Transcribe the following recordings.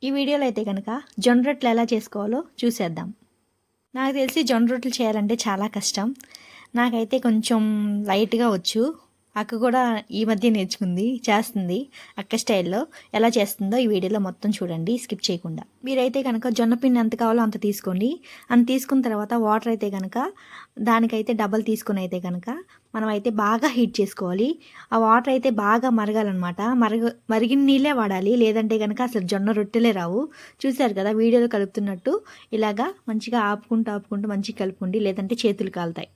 ఈ వీడియోలో అయితే కనుక జొన్న రొట్టెలు ఎలా చేసుకోవాలో చూసేద్దాం. నాకు తెలిసి జొన్న రొట్టెలు చేయాలంటే చాలా కష్టం. నాకైతే కొంచెం లైట్గా వచ్చు. అక్క కూడా ఈ మధ్య నేర్చుకుంది, చేస్తుంది అక్క స్టైల్లో. ఎలా చేస్తుందో ఈ వీడియోలో మొత్తం చూడండి, స్కిప్ చేయకుండా. మీరైతే కనుక జొన్న పిండి ఎంత కావాలో అంత తీసుకోండి. అంత తీసుకున్న తర్వాత వాటర్ అయితే కనుక దానికైతే డబల్ తీసుకుని అయితే కనుక మనం అయితే బాగా హీట్ చేసుకోవాలి. ఆ వాటర్ అయితే బాగా మరగాలన్నమాట. మరిగిన నీళ్ళే వాడాలి, లేదంటే కనుక అసలు జొన్న రొట్టెలే రావు. చూశారు కదా వీడియోలో కలుపుతున్నట్టు, ఇలాగా మంచిగా ఆపుకుంటూ మంచిగా కలుపుకోండి, లేదంటే చేతులు కాలుతాయి.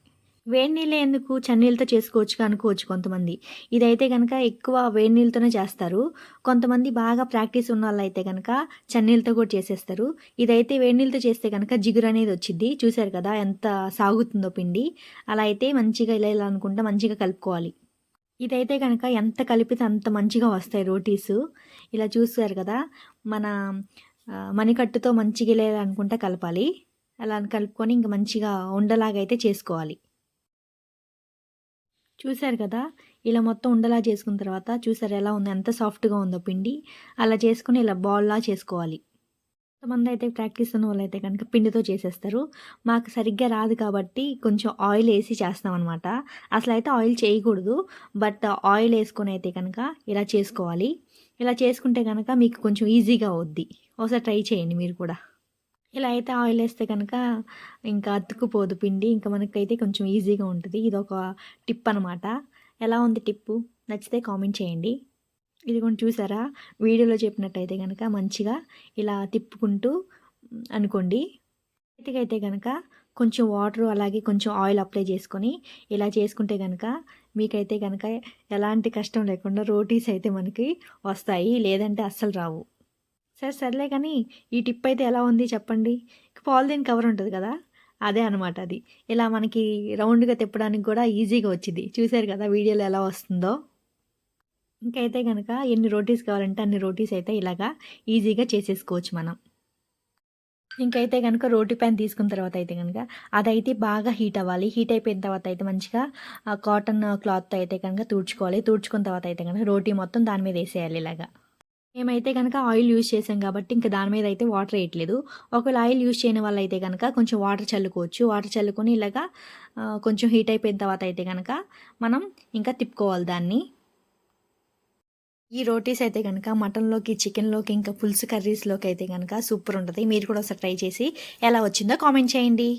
వేడి నీళ్ళే ఎందుకు, చన్నీళ్ళతో చేసుకోవచ్చు అనుకోవచ్చు కొంతమంది. ఇదైతే కనుక ఎక్కువ వేడి నీళ్ళతోనే చేస్తారు. కొంతమంది బాగా ప్రాక్టీస్ ఉన్న వాళ్ళు అయితే కనుక చన్నీళ్ళతో కూడా చేసేస్తారు. ఇదైతే వేడి నీళ్ళతో చేస్తే కనుక జిగురు అనేది వచ్చింది. చూశారు కదా ఎంత సాగుతుందో పిండి. అలా అయితే మంచిగా ఇలా అనుకుంటా మంచిగా కలుపుకోవాలి. ఇదైతే కనుక ఎంత కలిపితే అంత మంచిగా వస్తాయి రోటీసు. ఇలా చూసారు కదా, మన మణికట్టుతో మంచిగా ఇలా అనుకుంటా కలపాలి. అలా కలుపుకొని ఇంక మంచిగా ఉండలాగా అయితే చేసుకోవాలి. చూశారు కదా, ఇలా మొత్తం ఉండలా చేసుకున్న తర్వాత చూసారు ఎలా ఉంది, ఎంత సాఫ్ట్గా ఉందో పిండి. అలా చేసుకుని ఇలా బాల్లా చేసుకోవాలి. కొంతమంది అయితే ప్రాక్టీస్ ఉన్న వాళ్ళు అయితే కనుక పిండితో చేసేస్తారు. మాకు సరిగ్గా రాదు కాబట్టి కొంచెం ఆయిల్ వేసి చేస్తాం అనమాట. అసలు అయితే ఆయిల్ చేయకూడదు, బట్ ఆయిల్ వేసుకొని అయితే కనుక ఇలా చేసుకోవాలి. ఇలా చేసుకుంటే కనుక మీకు కొంచెం ఈజీగా అవుద్ది. ఒకసారి ట్రై చేయండి మీరు కూడా. ఇలా అయితే ఆయిల్ వేస్తే కనుక ఇంకా అతుక్కుపోదు పిండి. ఇంకా మనకైతే కొంచెం ఈజీగా ఉంటుంది. ఇదొక టిప్ అనమాట. ఎలా ఉంది టిప్పు? నచ్చితే కామెంట్ చేయండి. ఇది కొంచెం చూసారా, వీడియోలో చెప్పినట్టయితే కనుక మంచిగా ఇలా తిప్పుకుంటూ అనుకోండి. చేతికైతే కనుక కొంచెం వాటర్ అలాగే కొంచెం ఆయిల్ అప్లై చేసుకొని ఇలా చేసుకుంటే కనుక మీకైతే కనుక ఎలాంటి కష్టం లేకుండా రోటీస్ అయితే మనకి వస్తాయి, లేదంటే అస్సలు రావు. సర్లే కానీ ఈ టిప్ అయితే ఎలా ఉంది చెప్పండి. పాలిథీన్ కవర్ ఉంటుంది కదా, అదే అనమాట అది. ఇలా మనకి రౌండ్గా తిప్పడానికి కూడా ఈజీగా వచ్చింది. చూశారు కదా వీడియోలో ఎలా వస్తుందో. ఇంకైతే కనుక ఎన్ని రోటీస్ కావాలంటే అన్ని రోటీస్ అయితే ఇలాగా ఈజీగా చేసేసుకోవచ్చు మనం. ఇంకైతే కనుక రోటీ ప్యాన్ తీసుకున్న తర్వాత అయితే కనుక అదైతే బాగా హీట్ అవ్వాలి. హీట్ అయిపోయిన తర్వాత అయితే మంచిగా కాటన్ క్లాత్తో అయితే కనుక తుడుచుకోవాలి. తుడుచుకున్న తర్వాత అయితే కనుక రోటీ మొత్తం దాని మీద వేసేయాలి ఇలాగా. మేమైతే కనుక ఆయిల్ యూజ్ చేసాం కాబట్టి ఇంకా దాని మీద అయితే వాటర్ వేయట్లేదు. ఒకవేళ ఆయిల్ యూజ్ చేయని వాళ్ళు అయితే కనుక కొంచెం వాటర్ చల్లుకోవచ్చు. వాటర్ చల్లుకొని ఇలాగా కొంచెం హీట్ అయిపోయిన తర్వాత అయితే కనుక మనం ఇంకా తిప్పుకోవాలి దాన్ని. ఈ రోటీస్ అయితే కనుక మటన్లోకి, చికెన్లోకి, ఇంకా పులుసు కర్రీస్లోకి అయితే కనుక సూపర్ ఉంటుంది. మీరు కూడా ఒకసారి ట్రై చేసి ఎలా వచ్చిందో కామెంట్ చేయండి.